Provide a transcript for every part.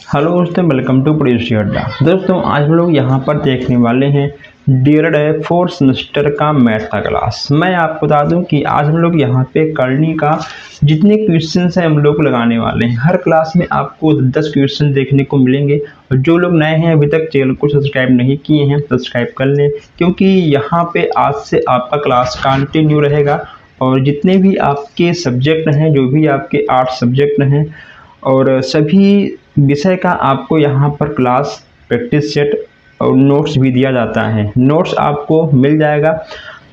Hello दोस्तों, welcome to Prince अड्डा। दोस्तों आज हम लोग यहाँ पर देखने वाले हैं DLED 4th सेमेस्टर का मैथ का क्लास। मैं आपको बता दूं कि आज हम लोग यहाँ पे करनी का जितने क्वेश्चंस हैं हम लोग लगाने वाले हैं। हर क्लास में आपको 10 क्वेश्चन देखने को मिलेंगे और जो लोग नए हैं अभी तक चैनल को सब्सक्राइब नहीं किए हैं सब्सक्राइब कर लें, क्योंकि यहाँ पे आज से आपका क्लास कंटिन्यू रहेगा और जितने भी आपके सब्जेक्ट हैं, जो भी आपके 8 सब्जेक्ट हैं और सभी विषय का आपको यहाँ पर क्लास प्रैक्टिस सेट और नोट्स भी दिया जाता है। नोट्स आपको मिल जाएगा,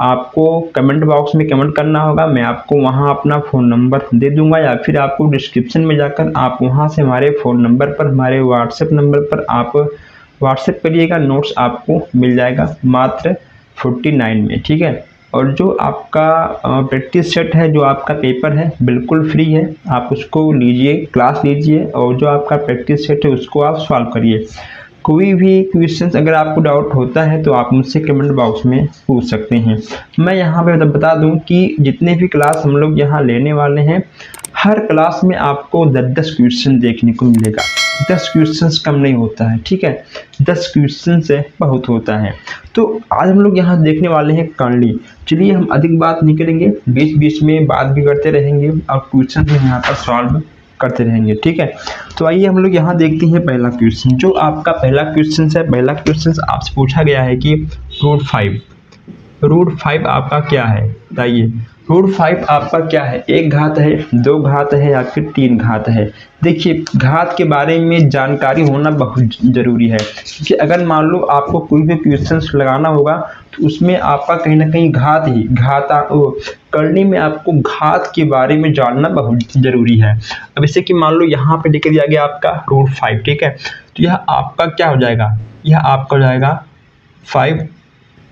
आपको कमेंट बॉक्स में कमेंट करना होगा, मैं आपको वहाँ अपना फ़ोन नंबर दे दूंगा या फिर आपको डिस्क्रिप्शन में जाकर आप वहाँ से हमारे फ़ोन नंबर पर, हमारे व्हाट्सएप नंबर पर आप व्हाट्सएप करिएगा, नोट्स आपको मिल जाएगा मात्र 49 में। ठीक है, और जो आपका प्रैक्टिस सेट है, जो आपका पेपर है, बिल्कुल फ्री है, आप उसको लीजिए, क्लास लीजिए और जो आपका प्रैक्टिस सेट है उसको आप सॉल्व करिए। कोई भी क्वेश्चन अगर आपको डाउट होता है तो आप मुझसे कमेंट बॉक्स में पूछ सकते हैं। मैं यहाँ पे बता दूं कि जितने भी क्लास हम लोग यहाँ लेने वाले हैं, हर क्लास में आपको 10-10 क्वेश्चन देखने को मिलेगा। 10 क्वेश्चंस कम नहीं होता है, ठीक है, 10 क्वेश्चन से बहुत होता है। तो आज हम लोग यहाँ देखने वाले हैं करली। चलिए हम अधिक बात नहीं करेंगे, बीच बीच में बात भी करते रहेंगे और क्वेश्चन भी यहाँ पर सॉल्व करते रहेंगे। ठीक है, तो आइए हम लोग यहाँ देखते हैं पहला क्वेश्चन। जो आपका पहला क्वेश्चन है, पहला क्वेश्चन आपसे पूछा गया है कि रूट 5 आपका क्या है, बताइए। रूट 5 आपका क्या है, 1 घात है, 2 घात है या फिर 3 घात है। देखिए, घात के बारे में जानकारी होना बहुत ज़रूरी है, क्योंकि अगर मान लो आपको कोई भी क्वेश्चन लगाना होगा तो उसमें आपका कहीं ना कहीं करनी में आपको घात के बारे में जानना बहुत ज़रूरी है। अब जैसे कि मान लो यहाँ पे लिख दिया गया आपका रूट 5, ठीक है, तो यह आपका क्या हो जाएगा, यह आपका हो जाएगा 5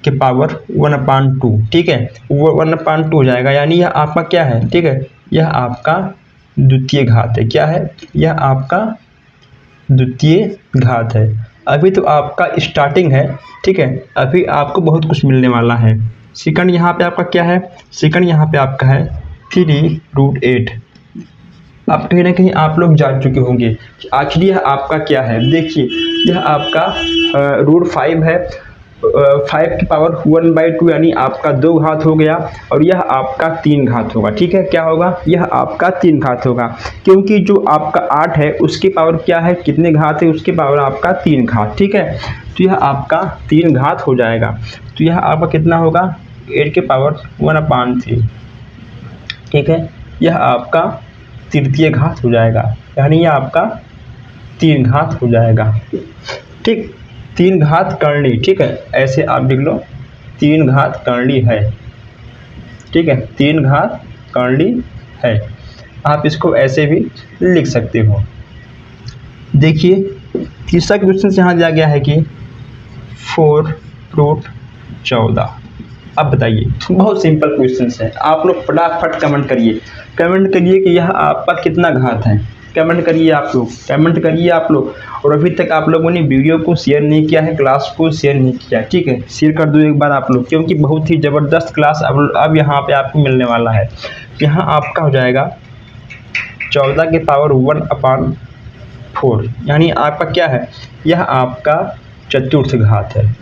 के पावर 1/2, ठीक है, 1/2 हो जाएगा, यानी यह आपका क्या है, ठीक है, यह आपका द्वितीय घात है। क्या है, यह आपका द्वितीय घात है। अभी तो आपका स्टार्टिंग है, ठीक है, अभी आपको बहुत कुछ मिलने वाला है। सेकंड यहाँ पे आपका क्या है, सेकंड यहाँ पे आपका है 3√8। अब कहीं ना कहीं आप लोग जान चुके होंगे कि आखिर यह आपका क्या है। देखिए, यह आपका रूट 5 है, 5 की पावर 1/2 यानी आपका 2 घात हो गया और यह आपका 3 घात होगा। ठीक है, क्या होगा, यह आपका 3 घात होगा, क्योंकि जो आपका 8 है उसकी पावर क्या है, कितने घात है, उसकी पावर आपका 3 घात। ठीक है, तो यह आपका 3 घात हो जाएगा। तो यह आपका कितना होगा, 8 के पावर 1/3। ठीक है, यह आपका तृतीय घात हो जाएगा, यानी यह आपका 3 घात हो जाएगा। ठीक, 3 घात करली, ठीक है, ऐसे आप लिख लो, 3 घात करली है। ठीक है, 3 घात करली है, आप इसको ऐसे भी लिख सकते हो। देखिए, तीसरा क्वेश्चन यहाँ दिया गया है कि 4√14। अब बताइए, बहुत सिंपल क्वेश्चन है, आप लोग फटाफट कमेंट करिए कि यह आपका कितना घात है। कमेंट करिए आप लोग। और अभी तक आप लोगों ने वीडियो को शेयर नहीं किया है, क्लास को शेयर नहीं किया, ठीक है, शेयर कर दो एक बार आप लोग, क्योंकि बहुत ही ज़बरदस्त क्लास अब यहाँ पे आपको मिलने वाला है। यहाँ आपका हो जाएगा 14 के पावर 1/4, यानी आपका क्या है, यह आपका चतुर्थ घात है।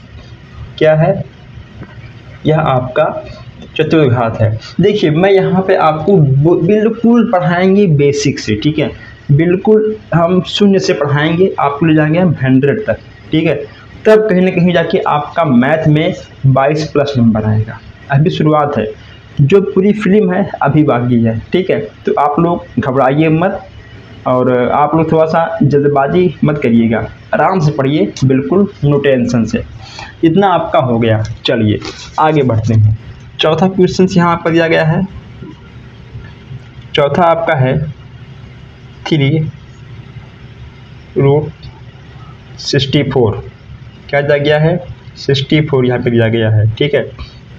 क्या है, यह आपका चतुर्थ घात है। देखिए, मैं यहाँ पे आपको बिल्कुल पढ़ाएंगे बेसिक से, ठीक है, बिल्कुल हम शून्य से पढ़ाएंगे, आपको ले जाएंगे हम 100 तक। ठीक है, तब कहीं ना कहीं जाके आपका मैथ में 22+ नंबर आएगा। अभी शुरुआत है, जो पूरी फिल्म है अभी बाकी है। ठीक है, तो आप लोग घबराइए मत और आप लोग थोड़ा सा जल्दबाजी मत करिएगा, आराम से पढ़िए, बिल्कुल नो टेंशन से। इतना आपका हो गया, चलिए आगे बढ़ते हैं। चौथा क्वेश्चन यहाँ पर दिया गया है, चौथा आपका है 3√64। क्या दिया गया है, 64 यहाँ पे दिया गया है। ठीक है,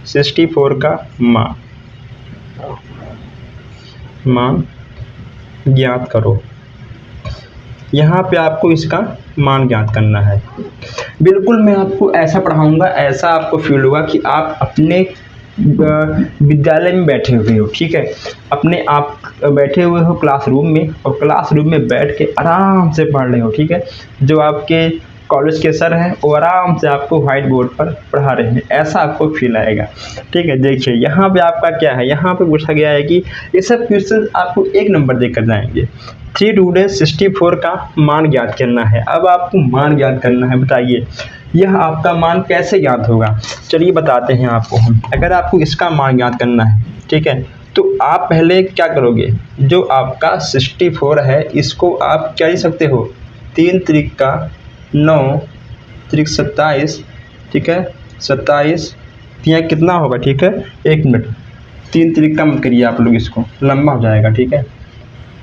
64 का मान ज्ञात करो। यहाँ पे आपको इसका मान ज्ञात करना है। बिल्कुल मैं आपको ऐसा पढ़ाऊँगा, ऐसा आपको फील होगा कि आप अपने विद्यालय में बैठे हुए हो, ठीक है, अपने आप बैठे हुए हो क्लासरूम में, और क्लासरूम में बैठ के आराम से पढ़ रहे हो, ठीक है, जो आपके कॉलेज के सर हैं वो आराम से आपको व्हाइट बोर्ड पर पढ़ा रहे हैं, ऐसा आपको फील आएगा, ठीक है। देखिए यहाँ पे आपका क्या है, यहाँ पे पूछा गया है कि ये सब क्वेश्चन आपको 1 नंबर देकर जाएंगे। 3 2 64 का मान ज्ञात करना है। अब आपको मान ज्ञात करना है, बताइए यह आपका मान कैसे ज्ञात होगा। चलिए बताते हैं आपको हम। अगर आपको इसका मान ज्ञात करना है, ठीक है, तो आप पहले क्या करोगे, जो आपका 64 है इसको आप क्या लिख सकते हो, 3 त्रिक का 9 त्रिक 27, ठीक है, 27 यहाँ कितना होगा, ठीक है, 1 मिनट, 3 त्रिक का मत करिए आप लोग, इसको लंबा हो जाएगा, ठीक है,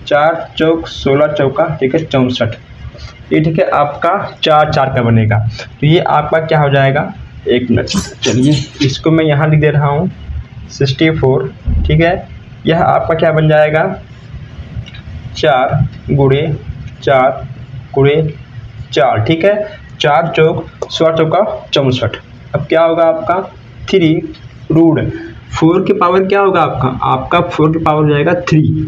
4 चौक 16 चौका, ठीक है, 64, ये ठीक है आपका 4 4 का बनेगा, तो ये आपका क्या हो जाएगा, 1 मिनट। चलिए इसको मैं यहाँ लिख दे रहा हूँ 64, ठीक है, यह आपका क्या बन जाएगा 4 गुणे 4 गुणे 4, ठीक है, 4 चौक 16 चौका 64। अब क्या होगा आपका 3 रूट 4 की पावर क्या होगा आपका 4 की पावर हो जाएगा 3,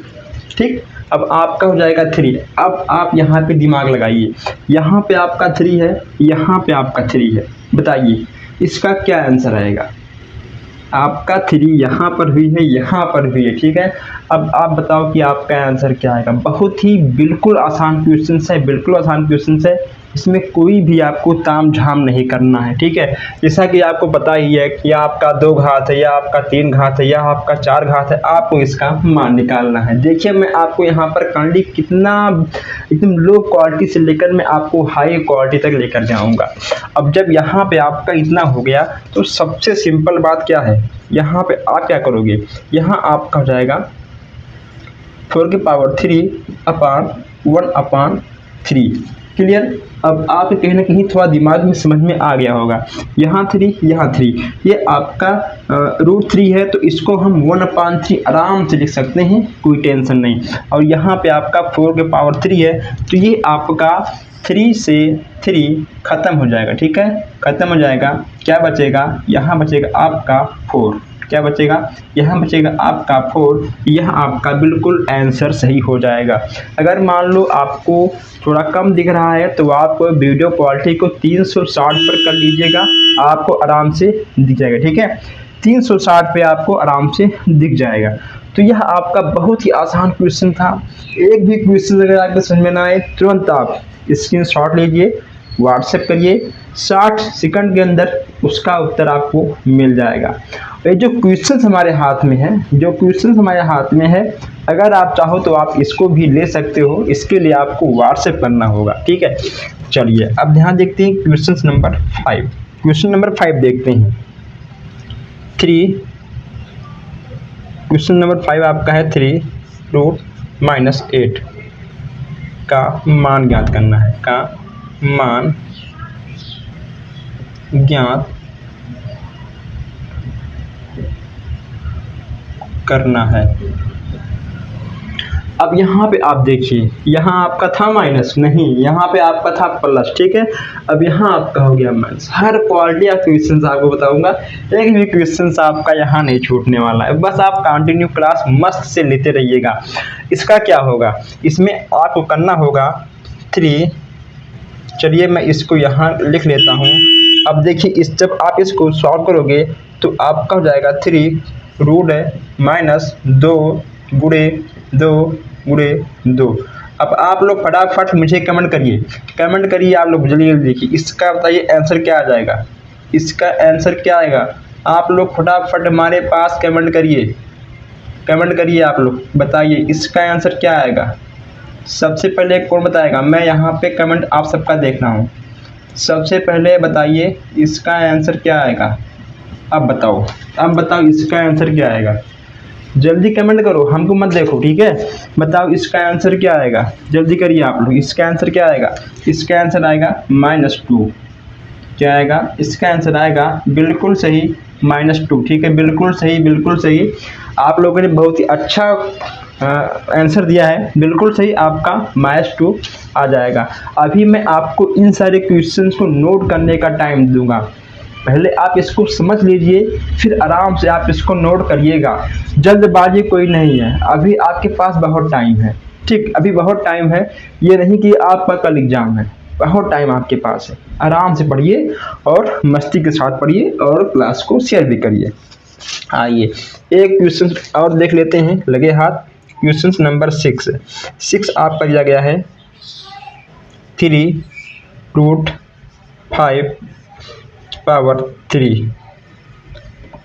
ठीक। अब आपका हो जाएगा 3। अब आप यहाँ पे दिमाग लगाइए, यहाँ पे आपका 3 है, यहाँ पे आपका 3 है, बताइए इसका क्या आंसर आएगा। आपका 3 यहाँ पर भी है, यहाँ पर भी है, ठीक है। अब आप बताओ कि आपका आंसर क्या आएगा। बहुत ही बिल्कुल आसान क्वेश्चन है, बिल्कुल आसान क्वेश्चन है, इसमें कोई भी आपको ताम झाम नहीं करना है, ठीक है। जैसा कि आपको पता ही है कि आपका 2 घात है, या आपका 3 घात है, या आपका 4 घात है, आपको इसका मान निकालना है। देखिए मैं आपको यहाँ पर काइंडली कितना एकदम लो क्वालिटी से लेकर मैं आपको हाई क्वालिटी तक लेकर जाऊँगा। अब जब यहाँ पे आपका इतना हो गया तो सबसे सिंपल बात क्या है, यहाँ पे आप क्या करोगे, यहाँ आपका हो जाएगा 4 की पावर 3 अपान 1 अपान 3, क्लियर। अब आप कहीं ना कहीं थोड़ा दिमाग में समझ में आ गया होगा, यहाँ 3 यहाँ 3, ये आपका √3 है, तो इसको हम 1/3 आराम से लिख सकते हैं, कोई टेंशन नहीं। और यहाँ पे आपका 4 के पावर 3 है, तो ये आपका 3 से 3 ख़त्म हो जाएगा, ठीक है, ख़त्म हो जाएगा। क्या बचेगा, यहाँ बचेगा आपका 4, क्या बचेगा, यहाँ बचेगा आपका 4। यह आपका बिल्कुल आंसर सही हो जाएगा। अगर मान लो आपको थोड़ा कम दिख रहा है तो आप वीडियो क्वालिटी को 360 पर कर लीजिएगा, आपको आराम से दिख जाएगा, ठीक है, 360 पे आपको आराम से दिख जाएगा। तो यह आपका बहुत ही आसान क्वेश्चन था। एक भी क्वेश्चन अगर आपको समझ में ना आए तुरंत आप स्क्रीनशॉट लीजिए, व्हाट्सएप करिए, 60 सेकंड के अंदर उसका उत्तर आपको मिल जाएगा। ये जो क्वेश्चन हमारे हाथ में है, जो क्वेश्चन हमारे हाथ में है, अगर आप चाहो तो आप इसको भी ले सकते हो, इसके लिए आपको व्हाट्सएप करना होगा, ठीक है। चलिए अब ध्यान देखते हैं क्वेश्चन नंबर 5। क्वेश्चन नंबर 5 देखते हैं। 3 क्वेश्चन नंबर 5 आपका है 3 रूट -8 का मान ज्ञात करना है, का मान ज्ञात करना है। अब यहाँ पे आप देखिए, यहाँ आपका था माइनस, नहीं यहाँ पे आपका था प्लस, ठीक है। अब यहाँ आपका हो गया minus. Her quality of question आपको बताऊंगा, एक भी क्वेश्चन आपका यहाँ नहीं छूटने वाला है। बस आप कंटिन्यू क्लास मस्त से लेते रहिएगा। इसका क्या होगा, इसमें आपको करना होगा 3, चलिए मैं इसको यहाँ लिख लेता हूँ। अब देखिए इस जब आप इसको सॉल्व करोगे तो आपका हो जाएगा 3 रूट -2 गुणे 2 गुणे 2। अब आप लोग फटाफट मुझे कमेंट करिए आप लोग जल्दी जल्दी। देखिए इसका बताइए आंसर क्या आ जाएगा, इसका आंसर क्या आएगा। आप लोग फटाफट हमारे पास कमेंट करिए आप लोग, बताइए इसका आंसर क्या आएगा। सबसे पहले कौन बताएगा, मैं यहाँ पे कमेंट आप सबका देख रहा हूँ। सबसे पहले बताइए इसका आंसर क्या आएगा। अब बताओ इसका आंसर क्या आएगा, जल्दी कमेंट करो, हमको मत देखो, ठीक है। बताओ इसका आंसर क्या आएगा, जल्दी करिए आप लोग। इसका आंसर क्या आएगा, इसका आंसर आएगा -2। क्या आएगा, इसका आंसर आएगा बिल्कुल सही -2, ठीक है, बिल्कुल सही। आप लोगों ने बहुत ही अच्छा आंसर दिया है, बिल्कुल सही, आपका -2 आ जाएगा। अभी मैं आपको इन सारे क्वेश्चंस को नोट करने का टाइम दूंगा, पहले आप इसको समझ लीजिए, फिर आराम से आप इसको नोट करिएगा। जल्दबाजी कोई नहीं है, अभी आपके पास बहुत टाइम है। ठीक, अभी बहुत टाइम है, ये नहीं कि आपका कल एग्जाम है। बहुत टाइम आपके पास है, आराम से पढ़िए और मस्ती के साथ पढ़िए और क्लास को शेयर भी करिए। आइए एक क्वेश्चन और देख लेते हैं, लगे हाथ। क्वेश्चन नंबर 6 आपका दिया गया है 3√5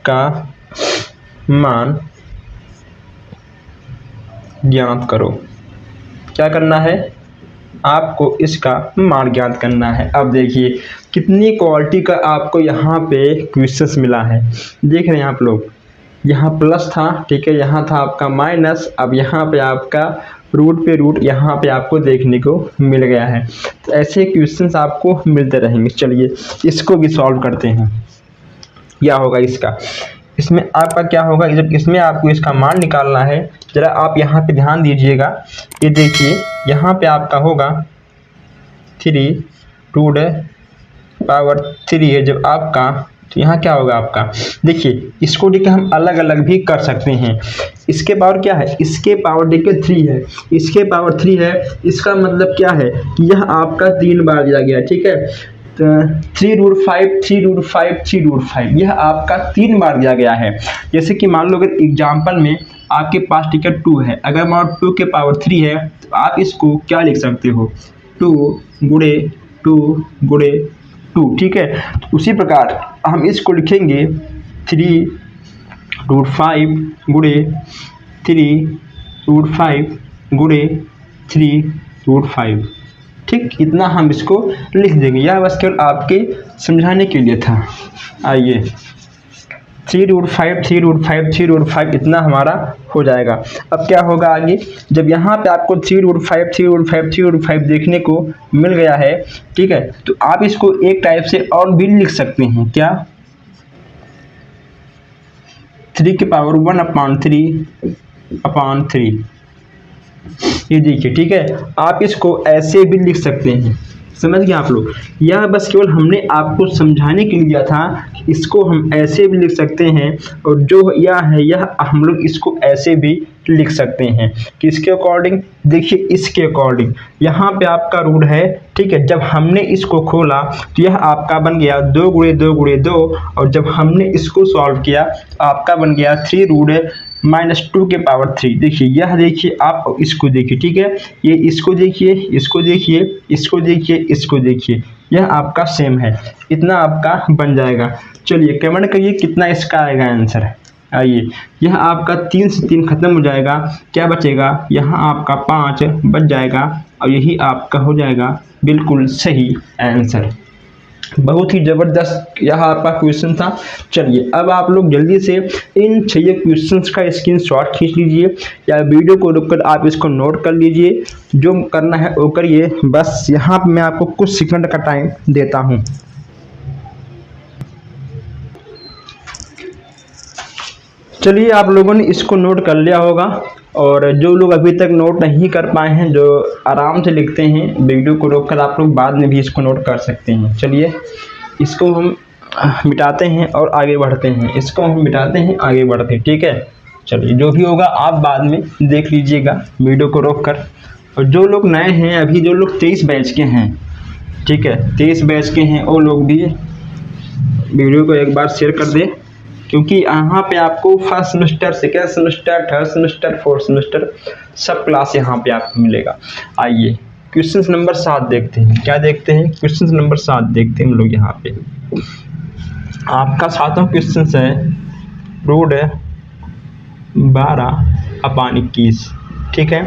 का मान ज्ञात करो। क्या करना है, आपको इसका मान ज्ञात करना है। अब देखिए कितनी क्वालिटी का आपको यहाँ पे क्वेश्चंस मिला है। देख रहे हैं आप लोग, यहाँ प्लस था, ठीक है, यहाँ था आपका माइनस, अब यहाँ पे आपका रूट पे रूट यहाँ पे आपको देखने को मिल गया है। तो ऐसे क्वेश्चंस आपको मिलते रहेंगे। चलिए इसको भी सॉल्व करते हैं। क्या होगा इसका, इसमें आपका क्या होगा, जब इसमें आपको इसका मान निकालना है, ज़रा आप यहाँ पे ध्यान दीजिएगा। ये देखिए यहाँ पे आपका होगा 3√3 है जब आपका, तो यहाँ क्या होगा आपका, देखिए इसको देखिए हम अलग अलग भी कर सकते हैं। इसके पावर क्या है, इसके पावर देखिए 3 है, इसके पावर 3 है। इसका मतलब क्या है कि यह आपका 3 बार दिया गया, ठीक है। 3√5 यह आपका 3 बार दिया गया है। जैसे कि मान लो अगर एग्जाम्पल में आपके पास टिकट 2 है, अगर मान 2 के पावर 3 है तो आप इसको क्या लिख सकते हो, 2 गुणे 2, ठीक है। तो उसी प्रकार हम इसको लिखेंगे 3√5 गुणे 3√5 ठीक, इतना हम इसको लिख देंगे। यह बस केवल आपके समझाने के लिए था। आइए 3√5 इतना हमारा हो जाएगा। अब क्या होगा आगे, जब यहाँ पे आपको 3√5 देखने को मिल गया है, ठीक है, तो आप इसको एक टाइप से और भी लिख सकते हैं। क्या, 3 की पावर 1/3 ये देखिए, ठीक है। आप इसको ऐसे भी लिख सकते हैं, समझ गए आप लोग। यह बस केवल हमने आपको समझाने के लिए दिया था, इसको हम ऐसे भी लिख सकते हैं, और जो यह है यह हम लोग इसको ऐसे भी लिख सकते हैं। किसके अकॉर्डिंग, देखिए इसके अकॉर्डिंग। यहाँ पे आपका रूट है, ठीक है, जब हमने इसको खोला तो यह आपका बन गया 2 गुणे 2, और जब हमने इसको सॉल्व किया तो आपका बन गया 3√-2 के पावर 3। देखिए यह देखिए, आप इसको देखिए, ठीक है, ये इसको देखिए, इसको देखिए, इसको देखिए, इसको देखिए, यह आपका सेम है। इतना आपका बन जाएगा। चलिए कमेंट करिए कितना इसका आएगा आंसर। आइए, यह आपका 3 से 3 खत्म हो जाएगा, क्या बचेगा, यहाँ आपका 5 बच जाएगा, और यही आपका हो जाएगा बिल्कुल सही आंसर। बहुत ही ज़बरदस्त यह आपका क्वेश्चन था। चलिए अब आप लोग जल्दी से इन 6 क्वेश्चंस का स्क्रीनशॉट खींच लीजिए, या वीडियो को रुककर आप इसको नोट कर लीजिए। जो करना है वो करिए। बस यहाँ पे मैं आपको कुछ सेकंड का टाइम देता हूँ। चलिए आप लोगों ने इसको नोट कर लिया होगा, और जो लोग अभी तक नोट नहीं कर पाए हैं, जो आराम से लिखते हैं, वीडियो को रोककर आप लोग बाद में भी इसको नोट कर सकते हैं। चलिए इसको हम मिटाते हैं और आगे बढ़ते हैं, इसको हम मिटाते हैं, आगे बढ़ते हैं, ठीक है। चलिए जो भी होगा आप बाद में देख लीजिएगा वीडियो को रोककर। और जो लोग नए हैं, अभी जो लोग 23 बैच के हैं, ठीक है, 23 बैच के हैं, वो लोग भी वीडियो को एक बार शेयर कर दें, क्योंकि यहाँ पे आपको first semester, second semester, third semester, fourth semester सब क्लास यहाँ पे आपको मिलेगा। आइए क्वेश्चन नंबर 7 देखते हैं। क्या देखते हैं, क्वेश्चन नंबर 7 देखते हैं हम लोग। यहाँ पे आपका 7वां क्वेश्चन है √12/21, ठीक है।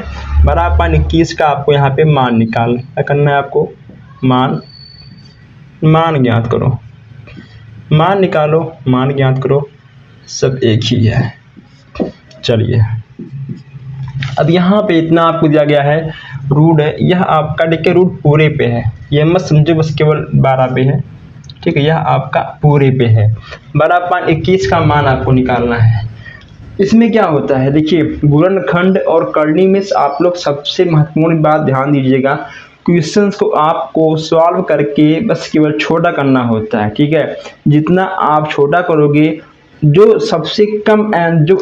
12/21 का आपको यहाँ पे मान निकाल, क्या करना है आपको, मान ज्ञात करो, मान निकालो, मान ज्ञात करो, सब एक ही है। चलिए अब यहाँ पे इतना आपको दिया गया है, रूट है, यह आपका देखिए रूट पूरे पे है, ये मत समझो बस केवल 12 पे है, ठीक है, यह आपका पूरे पे है। 12/21 का मान आपको निकालना है। इसमें क्या होता है, देखिए गुणनखंड और करनी में आप लोग सबसे महत्वपूर्ण बात ध्यान दीजिएगा, क्वेश्चंस को आपको सॉल्व करके बस केवल छोटा करना होता है, ठीक है। जितना आप छोटा करोगे, जो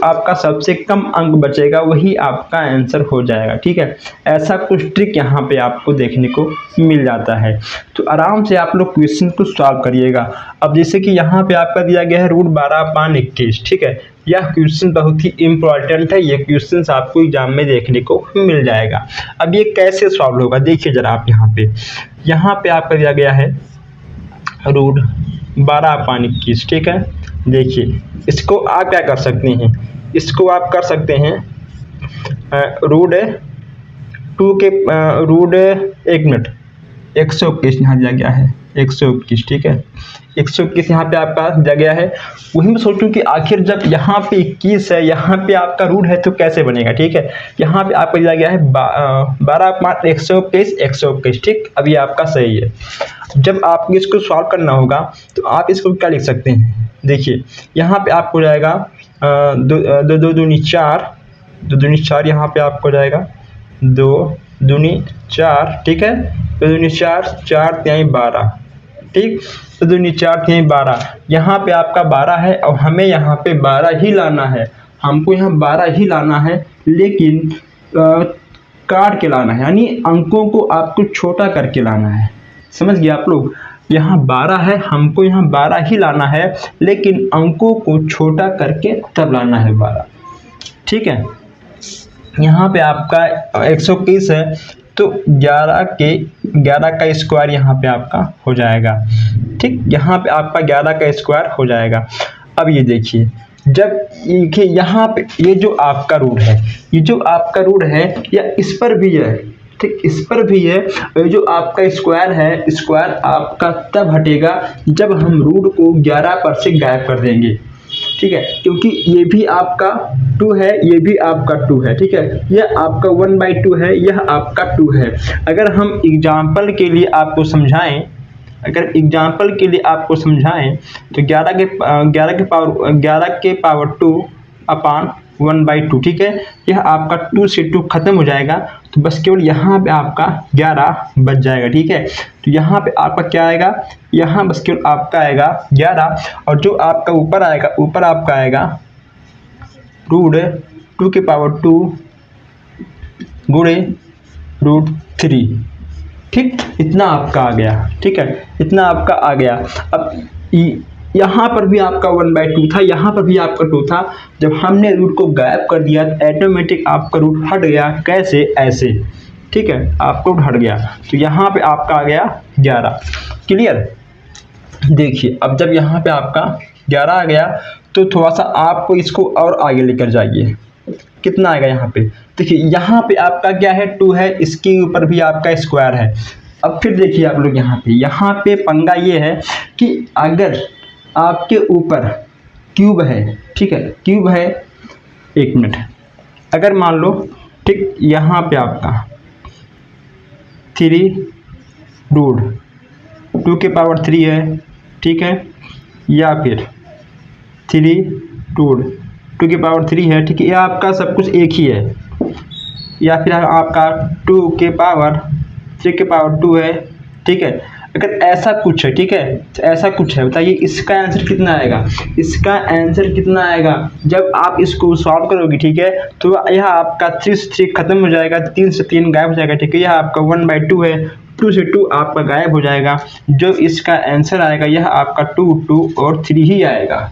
आपका सबसे कम अंक बचेगा वही आपका आंसर हो जाएगा, ठीक है। ऐसा कुछ ट्रिक यहाँ पे आपको देखने को मिल जाता है। तो आराम से आप लोग क्वेश्चन को सॉल्व करिएगा। अब जैसे कि यहाँ पे आपका दिया गया है √12/21, ठीक है। यह क्वेश्चन बहुत ही इम्पोर्टेंट है, ये क्वेश्चन आपको एग्जाम में देखने को मिल जाएगा। अब ये कैसे सॉल्व होगा देखिए जरा आप यहाँ पे आपका दिया गया है √12/21, ठीक है। देखिए इसको आप क्या कर सकते हैं, इसको आप कर सकते हैं एक मिनट 121 यहाँ दिया गया है 121, ठीक है। 121 यहाँ पे आपका दिया गया है। वही मैं सोचूं कि आखिर जब यहाँ पे 21 है, यहाँ पे आपका रूट है तो कैसे बनेगा, ठीक है। यहाँ पे आपका दिया गया है 12/121, ठीक। अब ये आपका सही है। जब आपको इसको सॉल्व करना होगा तो आप इसको क्या लिख सकते हैं, देखिए यहाँ पे आपको जाएगा 2 दूनी 4, 2 दूनी 4 यहाँ पे आपको जाएगा 2 दूनी 4, ठीक है। 2 दूनी 4, 4 तिहाई 12, ठीक। 2 दूनी 4 तिहाई 12, यहाँ पे आपका 12 है और हमें यहाँ पे 12 ही लाना है, हमको यहाँ 12 ही लाना है, लेकिन काट के लाना है, यानी अंकों को आपको छोटा करके लाना है। समझ गए आप लोग, यहाँ 12 है, हमको यहाँ 12 ही लाना है, लेकिन अंकों को छोटा करके तब लाना है 12, ठीक है। यहाँ पे आपका 121 है तो 11 का स्क्वायर यहाँ पे आपका हो जाएगा, ठीक। यहाँ पे आपका 11 का स्क्वायर हो जाएगा। अब ये देखिए जब यहाँ पे ये जो आपका रूट है, ये जो आपका रूट है या इस पर भी है, ठीक, इस पर भी है। और जो आपका स्क्वायर है, स्क्वायर आपका तब हटेगा जब हम रूट को 11 पर से गायब कर देंगे, ठीक है। क्योंकि ये भी आपका 2 है, ये भी आपका 2 है, ठीक है। यह आपका 1/2 है, यह आपका 2 है। अगर हम एग्जाम्पल के लिए आपको समझाएं, तो 11 के पावर 2/1/2, ठीक है। यह आपका 2 से 2 खत्म हो जाएगा, तो बस केवल यहाँ पे आपका 11 बच जाएगा, ठीक है। तो यहाँ पे आपका क्या आएगा, यहाँ बस केवल आपका आएगा 11, और जो आपका ऊपर आएगा, ऊपर आपका आएगा √2 के पावर 2 गुणे √3, ठीक। इतना आपका आ गया, ठीक है, इतना आपका आ गया। अब यहाँ पर भी आपका 1/2 था, यहाँ पर भी आपका 2 था। जब हमने रूट को गायब कर दिया तो ऑटोमेटिक आपका रूट हट गया, कैसे, ऐसे, ठीक है, आपका रूट हट गया। तो यहाँ पे आपका आ गया 11, क्लियर। देखिए अब जब यहाँ पे आपका 11 आ गया तो थोड़ा सा आपको इसको और आगे लेकर जाइए, कितना आएगा यहाँ पे, देखिए यहाँ पे आपका क्या है, 2 है, इसके ऊपर भी आपका स्क्वायर है। अब फिर देखिए आप लोग यहाँ पे पंगा ये है कि अगर आपके ऊपर क्यूब है, ठीक है, क्यूब है, 1 मिनट, अगर मान लो, ठीक, यहाँ पे आपका 3√2 के पावर 3 है, ठीक है, या फिर 3√2 के पावर 3 है, ठीक है, यह आपका सब कुछ एक ही है, या फिर आपका 2 के पावर 3 के पावर 2 है, ठीक है। अगर ऐसा कुछ है, ठीक है, तो ऐसा कुछ है, बताइए इसका आंसर कितना आएगा, इसका आंसर कितना आएगा जब आप इसको सॉल्व करोगे, ठीक है। तो यह आपका 3 से 3 खत्म हो जाएगा, 3 से 3 गायब हो जाएगा, ठीक है। यह आपका 1/2 है, 2 से 2 आपका गायब हो जाएगा। जो इसका आंसर आएगा यह आपका 2, 2 और 3 ही आएगा,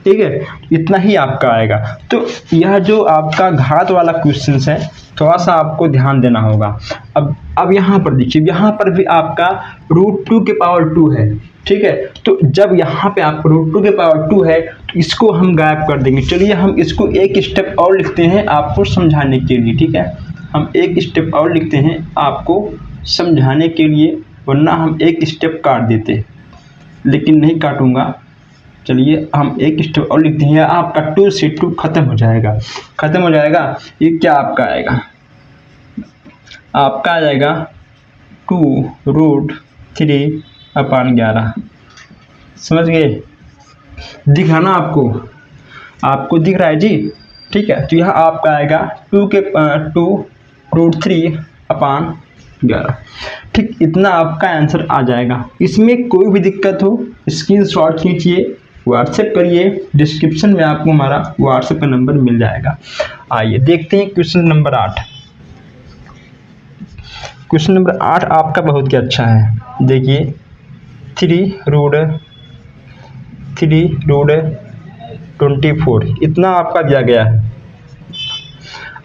ठीक है। इतना ही आपका आएगा। तो यह जो आपका घात वाला क्वेश्चन है, थोड़ा सा आपको ध्यान देना होगा। अब यहाँ पर देखिए, यहाँ पर भी आपका √2 के पावर 2 है, ठीक है। तो जब यहाँ पे आप √2 के पावर 2 है तो इसको हम गायब कर देंगे। चलिए हम इसको एक स्टेप और लिखते हैं आपको समझाने के लिए, ठीक है। हम एक स्टेप और लिखते हैं आपको समझाने के लिए, वरना हम एक स्टेप काट देते, लेकिन नहीं काटूंगा। चलिए हम एक स्टेप और लिखते हैं, आपका 2 से 2 खत्म हो जाएगा, खत्म हो जाएगा। ये क्या आपका आएगा, आपका आ जाएगा 2√3/11। समझ गए, दिख रहा ना आपको, आपको दिख रहा है जी, ठीक है। तो यह आपका आएगा 2√3/11, 11। ठीक, इतना आपका आंसर आ जाएगा। इसमें कोई भी दिक्कत हो स्क्रीनशॉट खींचिए, व्हाट्सएप करिए, डिस्क्रिप्शन में आपको हमारा व्हाट्सएप का नंबर मिल जाएगा। आइए देखते हैं क्वेश्चन नंबर 8। क्वेश्चन नंबर 8 आपका बहुत ही अच्छा है। देखिए 3√24 इतना आपका दिया गया है।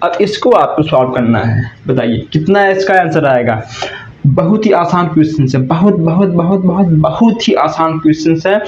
अब इसको आपको सॉल्व करना है। बताइए कितना इसका आंसर आएगा। बहुत ही आसान क्वेश्चन है, बहुत ही आसान क्वेश्चन है।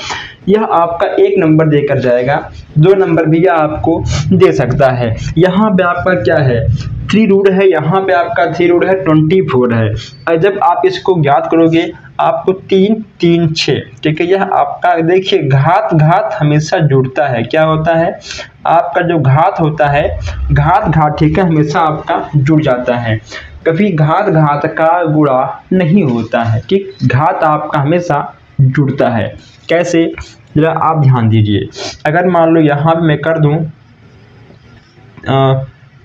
यह आपका 1 नंबर देकर जाएगा, 2 नंबर भी यह आपको दे सकता है। यहाँ पे आपका क्या है 3 रूट है, यहाँ पे आपका 3 रूट है 24 है। और जब आप इसको ज्ञात करोगे आपको 3 3 6, ठीक है। यह आपका देखिए घात हमेशा जुड़ता है। क्या होता है आपका जो घात होता है, घात ठीक है हमेशा आपका जुड़ जाता है। कभी घात का गुणा नहीं होता है। ठीक, घात आपका हमेशा जुड़ता है। कैसे, जरा आप ध्यान दीजिए। अगर मान लो यहाँ पे मैं कर दूं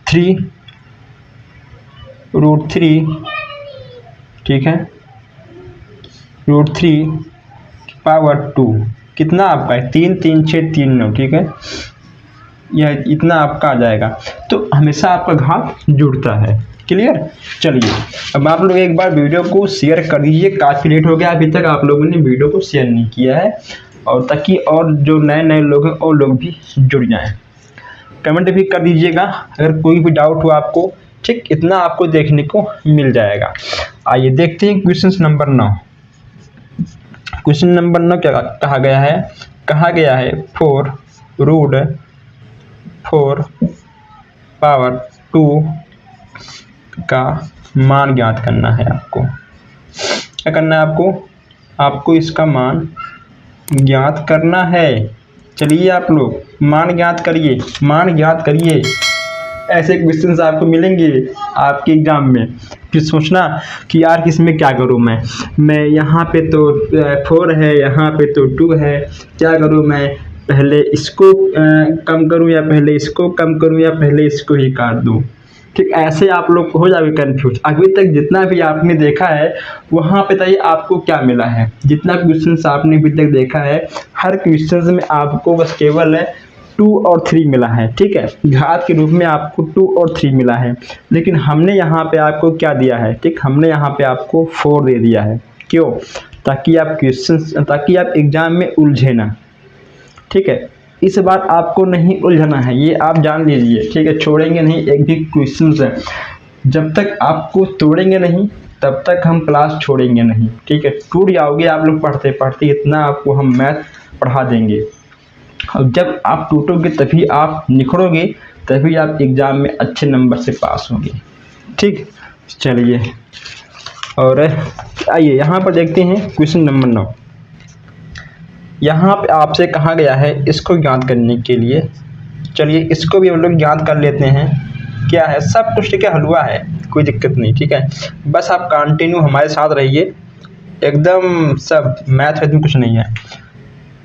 3√3, ठीक है, √3 पावर 2 कितना आपका है 3 3 6 3 9, ठीक है। यह इतना आपका आ जाएगा। तो हमेशा आपका घात जुड़ता है। क्लियर। चलिए अब आप लोग एक बार वीडियो को शेयर कर दीजिए। काफ़ी लेट हो गया, अभी तक आप लोगों ने वीडियो को शेयर नहीं किया है, और ताकि और जो नए लोग हैं और लोग भी जुड़ जाएं। कमेंट भी कर दीजिएगा अगर कोई भी डाउट हो आपको। ठीक, इतना आपको देखने को मिल जाएगा। आइए देखते हैं क्वेश्चन नंबर 9। क्वेश्चन नंबर 9 क्या कहा गया है। कहा गया है 4√4 पावर 2 का मान ज्ञात करना है। आपको क्या करना है, आपको इसका मान ज्ञात करना है। चलिए आप लोग मान ज्ञात करिए। ऐसे क्वेश्चंस आपको मिलेंगे आपके एग्जाम में। फिर सोचना कि यार किसमें क्या करूं मैं यहाँ पे तो 4 है, यहाँ पे तो 2 है, क्या करूं मैं, पहले इसको कम करूं या पहले इसको कम करूं या पहले इसको ही काट दूं। ठीक, ऐसे आप लोग को हो जाएगा कंफ्यूज। अभी तक जितना भी आपने देखा है वहाँ पे बताइए आपको क्या मिला है। जितना क्वेश्चन आपने अभी तक देखा है हर क्वेश्चन में आपको बस केवल 2 और 3 मिला है। ठीक है, घात के रूप में आपको 2 और 3 मिला है। लेकिन हमने यहाँ पे आपको क्या दिया है, ठीक, हमने यहाँ पे आपको 4 दे दिया है। क्यों, ताकि आप एग्जाम में उलझे ना। ठीक है, इस बार आपको नहीं उलझना है, ये आप जान लीजिए। ठीक है, छोड़ेंगे नहीं एक भी क्वेश्चन है। जब तक आपको तोड़ेंगे नहीं तब तक हम क्लास छोड़ेंगे नहीं। ठीक है, टूट जाओगे आप लोग पढ़ते पढ़ते, इतना आपको हम मैथ पढ़ा देंगे। और जब आप टूटोगे तभी आप निखरोगे, तभी आप एग्ज़ाम में अच्छे नंबर से पास होंगे। ठीक, चलिए और आइए यहाँ पर देखते हैं क्वेश्चन नंबर 9। यहाँ पे आपसे कहा गया है इसको ज्ञात करने के लिए। चलिए इसको भी हम लोग ज्ञात कर लेते हैं। क्या है, सब कुछ ठीक है, हलवा है, कोई दिक्कत नहीं। ठीक है, बस आप कंटिन्यू हमारे साथ रहिए, एकदम सब मैथ में कुछ नहीं है।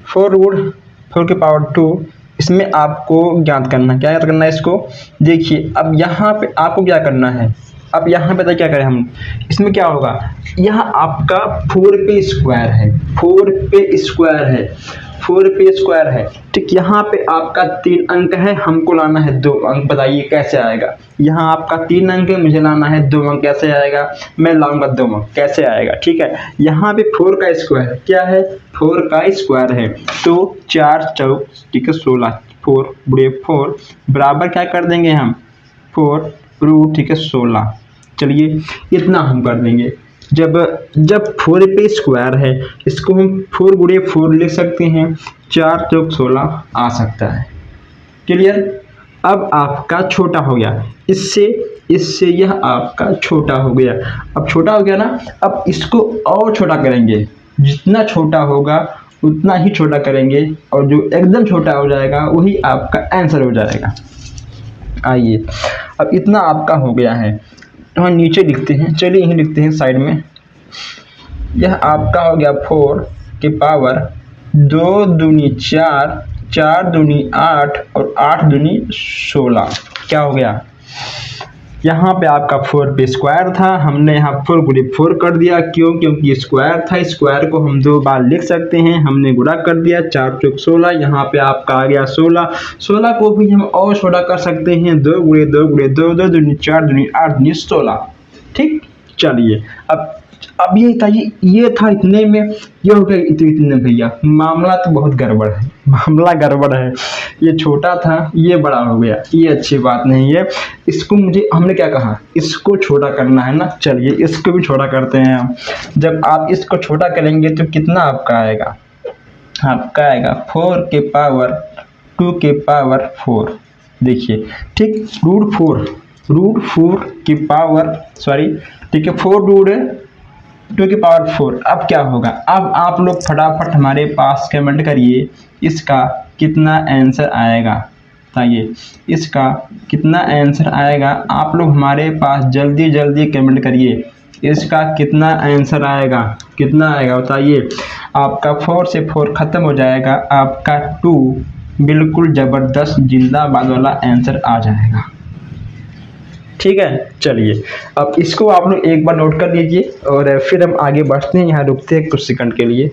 4√4 की पावर 2 इसमें आपको ज्ञात करना, क्या ज्ञात करना है इसको। देखिए अब यहाँ पे आपको क्या करना है। अब यहाँ पे क्या करें हम, इसमें क्या होगा, यह आपका 4 पे स्क्वायर है, 4 पे स्क्वायर है। ठीक, यहाँ पे आपका 3 अंक है, हमको लाना है 2 अंक। बताइए कैसे आएगा। यहाँ आपका 3 अंक है, मुझे लाना है 2 अंक। कैसे आएगा, मैं लाऊंगा 2 अंक, कैसे आएगा। ठीक है, यहाँ पे 4 का स्क्वायर क्या है, 4 का स्क्वायर है, तो 4 चौक ठीक है 16, 4 बुढ़े 4 बराबर क्या कर देंगे हम 4 रूट ठीक है 16। चलिए इतना हम कर देंगे। जब 4 पे स्क्वायर है इसको हम 4 गुणे 4 लिख सकते हैं, 4 चौक 16 आ सकता है। क्लियर। अब आपका छोटा हो गया, इससे यह आपका छोटा हो गया। अब छोटा हो गया ना, अब इसको और छोटा करेंगे, जितना छोटा होगा उतना ही छोटा करेंगे, और जो एकदम छोटा हो जाएगा वही आपका आंसर हो जाएगा। आइए अब इतना आपका हो गया है, तो हम नीचे लिखते हैं। चलिए यहीं लिखते हैं साइड में। यह आपका हो गया 4 की पावर 2 दूनी 4, 4 दूनी 8 और 8 दूनी 16। क्या हो गया, यहाँ पे आपका 4 पे स्क्वायर था, हमने यहाँ 4 गुणे 4 कर दिया। क्यों? क्योंकि स्क्वायर था, स्क्वायर को हम 2 बार लिख सकते हैं, हमने गुणा कर दिया। 4 चौक 16, यहाँ पे आपका आ गया 16। 16 को भी हम और छोटा कर सकते हैं, 2 गुणे 2 गुणे 2, 2 दूनी 4 दूनी 8 दूनी 16। ठीक, चलिए अब ये था इतने में, ये हो गया इतने भैया। मामला तो बहुत गड़बड़ है, मामला गड़बड़ है। ये छोटा था, ये बड़ा हो गया, ये अच्छी बात नहीं है। इसको हमने क्या कहा, इसको छोटा करना है ना। चलिए इसको भी छोटा करते हैं हम। जब आप इसको छोटा करेंगे तो कितना आपका आएगा, आपका आएगा 4 के पावर 2 के पावर 4। देखिए ठीक, रूट 4 की पावर ठीक है, 4 रूट 2 की पावर 4। अब क्या होगा, अब आप लोग फटाफट हमारे पास कमेंट करिए इसका कितना आंसर आएगा। बताइए इसका कितना आंसर आएगा, आप लोग हमारे पास जल्दी जल्दी कमेंट करिए इसका कितना आंसर आएगा। कितना आएगा बताइए। आपका 4 से 4 खत्म हो जाएगा, आपका 2 बिल्कुल ज़बरदस्त जिंदाबाद वाला आंसर आ जाएगा। ठीक है, चलिए अब इसको आप लोग एक बार नोट कर लीजिए और फिर हम आगे बढ़ते हैं। यहाँ रुकते हैं कुछ सेकंड के लिए।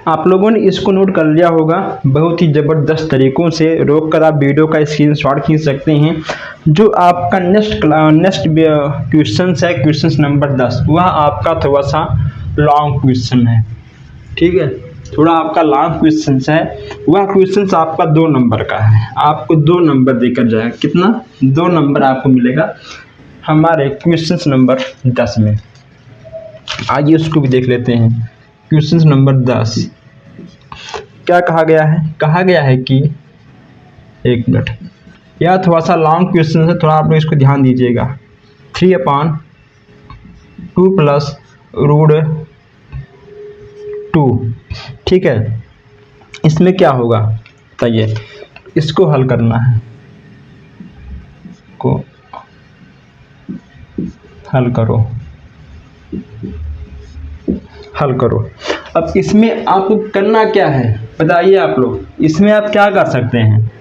आप लोगों ने इसको नोट कर लिया होगा। बहुत ही ज़बरदस्त तरीक़ों से रोक कर आप वीडियो का स्क्रीनशॉट खींच सकते हैं। जो आपका नेक्स्ट क्वेश्चन है, क्वेश्चन नंबर 10, वह आपका थोड़ा सा लॉन्ग क्वेश्चन है। ठीक है, थोड़ा आपका लॉन्ग क्वेश्चन है। वह क्वेश्चन आपका 2 नंबर का है, आपको 2 नंबर देकर जाएगा। कितना? 2 नंबर आपको मिलेगा हमारे क्वेश्चन नंबर 10 में। आइए उसको भी देख लेते हैं। क्वेश्चन नंबर 10 क्या कहा गया है? कहा गया है कि, एक मिनट, यह थोड़ा सा लॉन्ग क्वेश्चन है, थोड़ा आप लोग इसको ध्यान दीजिएगा। 3/2 प्लस रूट 2। ठीक है, इसमें क्या होगा बताइए। इसको हल करना है, को हल करो, हल करो। अब इसमें आपको करना क्या है बताइए आप लोग। इसमें आप क्या कर सकते हैं,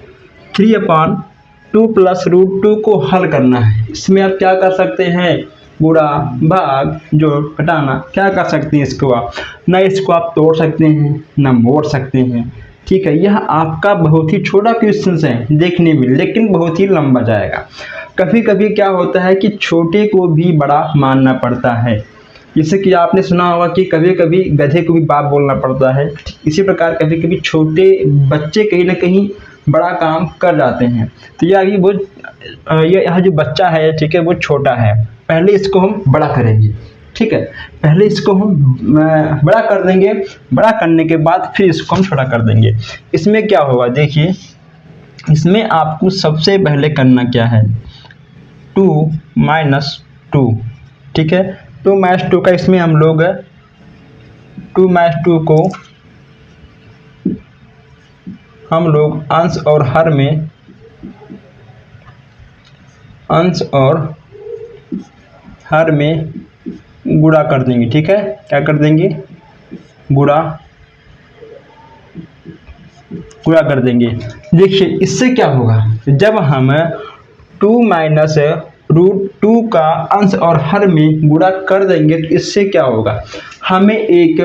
3/2 प्लस रूट 2 को हल करना है। इसमें आप क्या कर सकते हैं, गुणा भाग जोड़ घटाना, क्या कर सकते हैं इसको आप। ना इसको आप तोड़ सकते हैं ना मोड़ सकते हैं। ठीक है, यह आपका बहुत ही छोटा क्वेश्चन है देखने में, लेकिन बहुत ही लंबा जाएगा। कभी कभी क्या होता है कि छोटे को भी बड़ा मानना पड़ता है। जैसे कि आपने सुना होगा कि कभी कभी गधे को भी बाप बोलना पड़ता है। इसी प्रकार कभी कभी छोटे बच्चे कहीं ना कहीं बड़ा काम कर जाते हैं। तो यह जो बच्चा है, ठीक है, वो छोटा है। पहले इसको हम बड़ा करेंगे। ठीक है, पहले इसको हम बड़ा कर देंगे, बड़ा करने के बाद फिर इसको हम छोटा कर देंगे। इसमें क्या होगा देखिए, इसमें आपको सबसे पहले करना क्या है, 2 - 2। ठीक है, 2 - 2 का इसमें हम लोग 2 - 2 को हम लोग अंश और हर में गुणा कर देंगे। ठीक है, क्या कर देंगे, गुणा कर देंगे। देखिए इससे क्या होगा, जब हम 2 माइनस रूट 2 का अंश और हर में गुणा कर देंगे तो इससे क्या होगा, हमें एक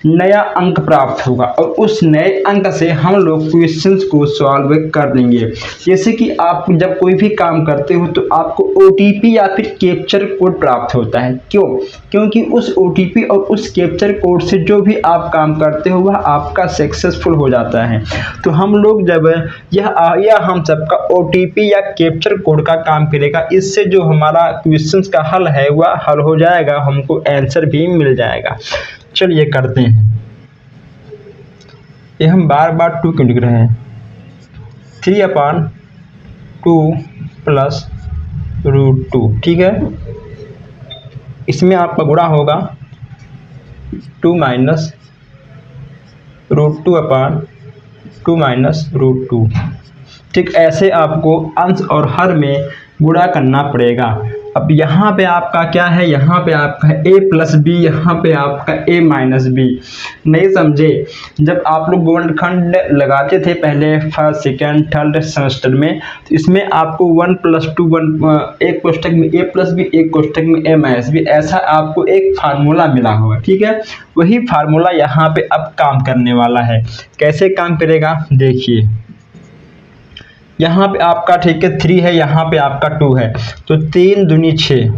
नया अंक प्राप्त होगा और उस नए अंक से हम लोग क्वेश्चंस को सॉल्व कर देंगे। जैसे कि आप जब कोई भी काम करते हो तो आपको OTP या फिर कैप्चर कोड प्राप्त होता है। क्यों? क्योंकि उस OTP और उस कैप्चर कोड से जो भी आप काम करते हो वह आपका सक्सेसफुल हो जाता है। तो हम लोग जब यह हम सबका OTP या कैप्चर कोड का काम करेगा, इससे जो हमारा क्वेश्चंस का हल है वह हल हो जाएगा, हमको आंसर भी मिल जाएगा। चलिए करते हैं। ये हम बार बार 2 क्यों लिख रहे हैं, 3/2 प्लस रूट 2। ठीक है, इसमें आपका गुणा होगा 2 माइनस रूट 2/2 माइनस रूट 2। ठीक, ऐसे आपको अंश और हर में गुणा करना पड़ेगा। अब यहाँ पे आपका क्या है, यहाँ पे आपका है a प्लस बी, यहाँ पे आपका a माइनस बी। नहीं समझे? जब आप लोग गुणनखंड लगाते थे पहले फर्स्ट सेकेंड थर्ड सेमेस्टर में, तो इसमें आपको 1 + 2 एक कोष्ठक में a प्लस बी, एक कोष्ठक में a माइनस बी, ऐसा आपको एक फार्मूला मिला होगा। ठीक है, वही फार्मूला यहाँ पे अब काम करने वाला है। कैसे काम करेगा देखिए, यहाँ पे आपका ठीक है 3 है, यहाँ पे आपका 2 है, तो 3 दूनी 6,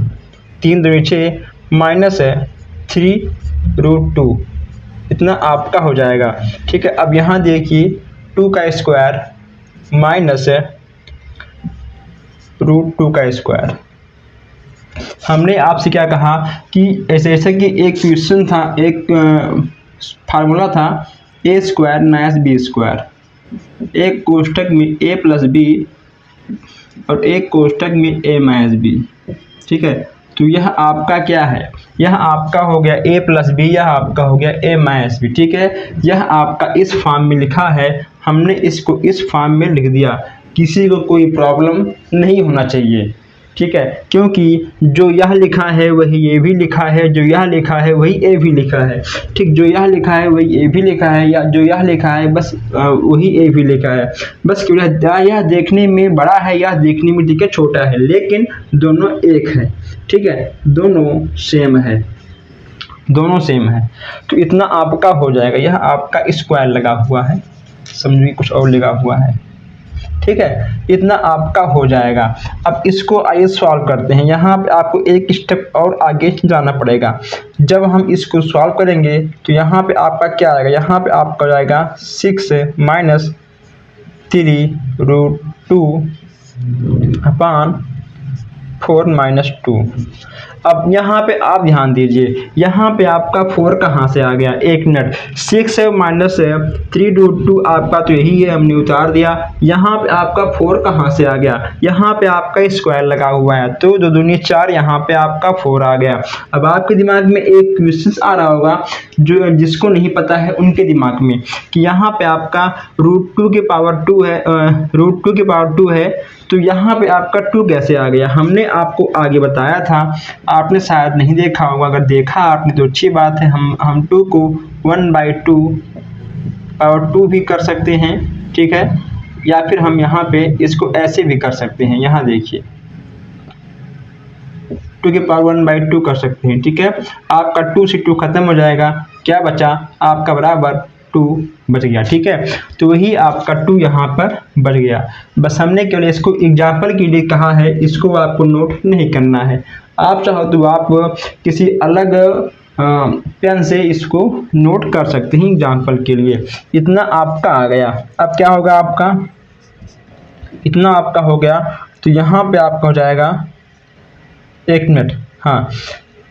3 दूनी 6 माइनस है 3√2, इतना आपका हो जाएगा। ठीक है, अब यहाँ देखिए 2 का स्क्वायर माइनस है √2 का स्क्वायर। हमने आपसे क्या कहा कि ऐसे ऐसे कि एक क्वेश्चन था, एक फार्मूला था a² - b², एक कोष्ठक में a प्लस बी और एक कोष्ठक में a माइनस बी। ठीक है, तो यह आपका क्या है, यह आपका हो गया a प्लस बी, यह आपका हो गया a माइनस बी। ठीक है, यह आपका इस फॉर्म में लिखा है, हमने इसको इस फॉर्म में लिख दिया, किसी को कोई प्रॉब्लम नहीं होना चाहिए। ठीक है, क्योंकि जो यह लिखा है वही ये भी लिखा है, जो यह लिखा है वही ए भी लिखा है। ठीक, जो यह लिखा है वही ए भी लिखा है, या जो यह लिखा है बस वही ए भी लिखा है। बस क्यों यह देखने में बड़ा है, यह देखने में ठीक है छोटा है, लेकिन दोनों एक है। ठीक है, दोनों सेम है, दोनों सेम है। तो इतना आपका हो जाएगा, यह आपका स्क्वायर लगा हुआ है, समझिए कुछ और लगा हुआ है। ठीक है, इतना आपका हो जाएगा। अब इसको आइए सॉल्व करते हैं। यहाँ पे आपको एक स्टेप और आगे जाना पड़ेगा। जब हम इसको सॉल्व करेंगे तो यहाँ पे आपका क्या आएगा, यहाँ पे आपका जाएगा 6 - 3√2/4 - 2। अब यहाँ पे आप ध्यान दीजिए, यहाँ पे आपका 4 कहाँ से आ गया, एक मिनट, 6 माइनस 3√2 आपका तो यही है, हमने उतार दिया। यहाँ पे आपका 4 कहाँ से आ गया, यहाँ पे आपका स्क्वायर लगा हुआ है, तो 2 दूनी 4, यहाँ पे आपका 4 आ गया। अब आपके दिमाग में एक क्वेश्चन आ रहा होगा, जो जिसको नहीं पता है उनके दिमाग में, कि यहाँ पे आपका √2 की पावर 2 है, √2 की पावर 2 है, तो यहाँ पे आपका 2 कैसे आ गया। हमने आपको आगे बताया था, आपने शायद नहीं देखा होगा, अगर देखा आपने तो अच्छी बात है। हम 2 को 1/2 पावर 2 भी कर सकते हैं। ठीक है, या फिर हम यहाँ पे इसको ऐसे भी कर सकते हैं, यहाँ देखिए 2 की पावर 1/2 कर सकते हैं। ठीक है, आपका 2 से 2 खत्म हो जाएगा, क्या बचा आपका बराबर 2 बच गया। ठीक है, तो वही आपका 2 यहाँ पर बच गया। बस हमने केवल इसको एग्जाम्पल के लिए कहा है, इसको आपको नोट नहीं करना है। आप चाहो तो आप किसी अलग पेन से इसको नोट कर सकते हैं एग्जाम्पल के लिए। इतना आपका आ गया। अब क्या होगा आपका, इतना आपका हो गया, तो यहाँ पे आपका हो जाएगा, एक मिनट, हाँ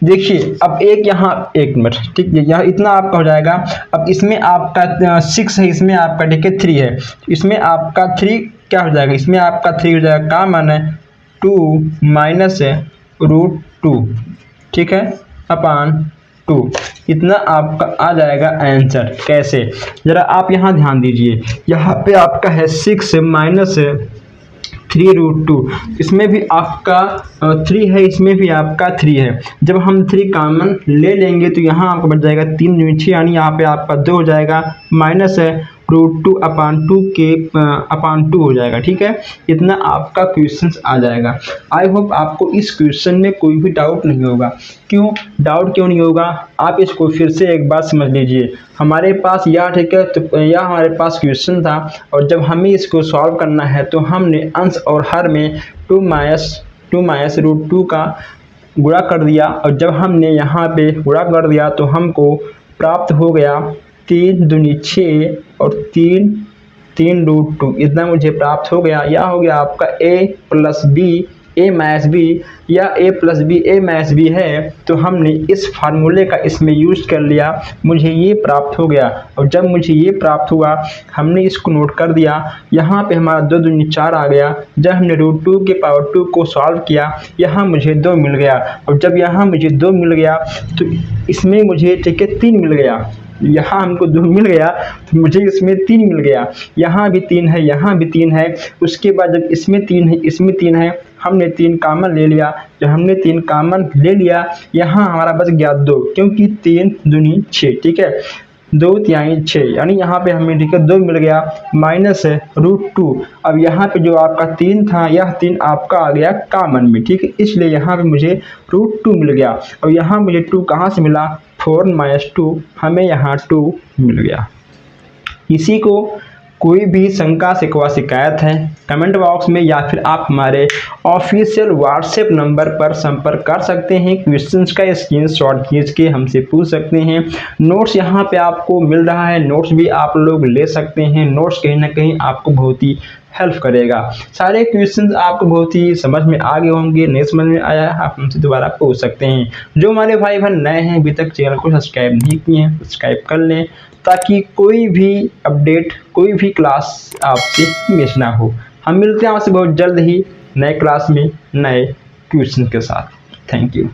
देखिए, अब एक यहाँ, एक मिनट, ठीक है, यहाँ इतना आपका हो जाएगा। अब इसमें आपका 6 है, इसमें आपका ठीक है 3 है, इसमें आपका 3 क्या हो जाएगा, इसमें आपका 3 हो जाएगा, का मान है 2 माइनस √2, ठीक है, अपान 2। इतना आपका आ जाएगा आंसर। कैसे, जरा आप यहाँ ध्यान दीजिए, यहाँ पे आपका है 6 माइनस 3√2, इसमें भी आपका 3 है, इसमें भी आपका 3 है। जब हम 3 कॉमन ले लेंगे तो यहाँ आपका बच जाएगा 3 दूनी 6, यानी यहाँ पे आपका 2 हो जाएगा, माइनस है √2 अपान 2 के अपान 2 हो जाएगा। ठीक है, इतना आपका क्वेश्चन आ जाएगा। आई होप आपको इस क्वेश्चन में कोई भी डाउट नहीं होगा। क्यों डाउट क्यों नहीं होगा, आप इसको फिर से एक बार समझ लीजिए। हमारे पास यह ठीक है, तो यह हमारे पास क्वेश्चन था, और जब हमें इसको सॉल्व करना है तो हमने अंश और हर में 2 माइनस √2 का गुणा कर दिया, और जब हमने यहाँ पे गुणा कर दिया तो हमको प्राप्त हो गया 3 दूनी 6 और 3√2, इतना मुझे प्राप्त हो गया। यह हो गया आपका a plus b a minus b, या a plus b a minus b है, तो हमने इस फार्मूले का इसमें यूज कर लिया, मुझे ये प्राप्त हो गया। और जब मुझे ये प्राप्त हुआ, हमने इसको नोट कर दिया। यहाँ पे हमारा 2 दूनी 4 आ गया। जब हमने √2 के पावर 2 को सॉल्व किया, यहाँ मुझे 2 मिल गया, और जब यहाँ मुझे 2 मिल गया तो इसमें मुझे ठीक है 3 मिल गया। यहाँ हमको 2 मिल गया तो मुझे इसमें 3 मिल गया, यहाँ भी 3 है, यहाँ भी 3 है। उसके बाद जब इसमें 3 है, इसमें 3 है, हमने 3 कॉमन ले लिया। जब हमने 3 कॉमन ले लिया, यहाँ हमारा बच गया 2, क्योंकि 3 दूनी 6, ठीक है, 2 तिहाई 6, यानी यहाँ पे हमें ठीक है 2 मिल गया, माइनस है √2। अब यहाँ पे जो आपका 3 था, यह 3 आपका आ गया कॉमन में, ठीक है, इसलिए यहाँ पे मुझे √2 मिल गया। और यहाँ मुझे 2 कहाँ से मिला, 4 - 2, हमें यहाँ 2 मिल गया। इसी को कोई भी शंका शिकवा शिकायत है कमेंट बॉक्स में, या फिर आप हमारे ऑफिशियल व्हाट्सएप नंबर पर संपर्क कर सकते हैं। क्वेश्चंस का स्क्रीनशॉट खींच के हमसे पूछ सकते हैं। नोट्स यहाँ पे आपको मिल रहा है, नोट्स भी आप लोग ले सकते हैं। नोट्स कहीं ना कहीं आपको बहुत ही हेल्प करेगा। सारे क्वेश्चंस आपको बहुत ही समझ में आ गए होंगे, नहीं समझ में आया आप हमसे दोबारा पूछ सकते हैं। जो हमारे भाई बहन नए हैं, अभी तक चैनल को सब्सक्राइब नहीं किए हैं, सब्सक्राइब कर लें, ताकि कोई भी अपडेट, कोई भी क्लास आपसे मिस ना हो। हम मिलते हैं आपसे बहुत जल्द ही नए क्लास में नए क्वेश्चन के साथ। Thank you.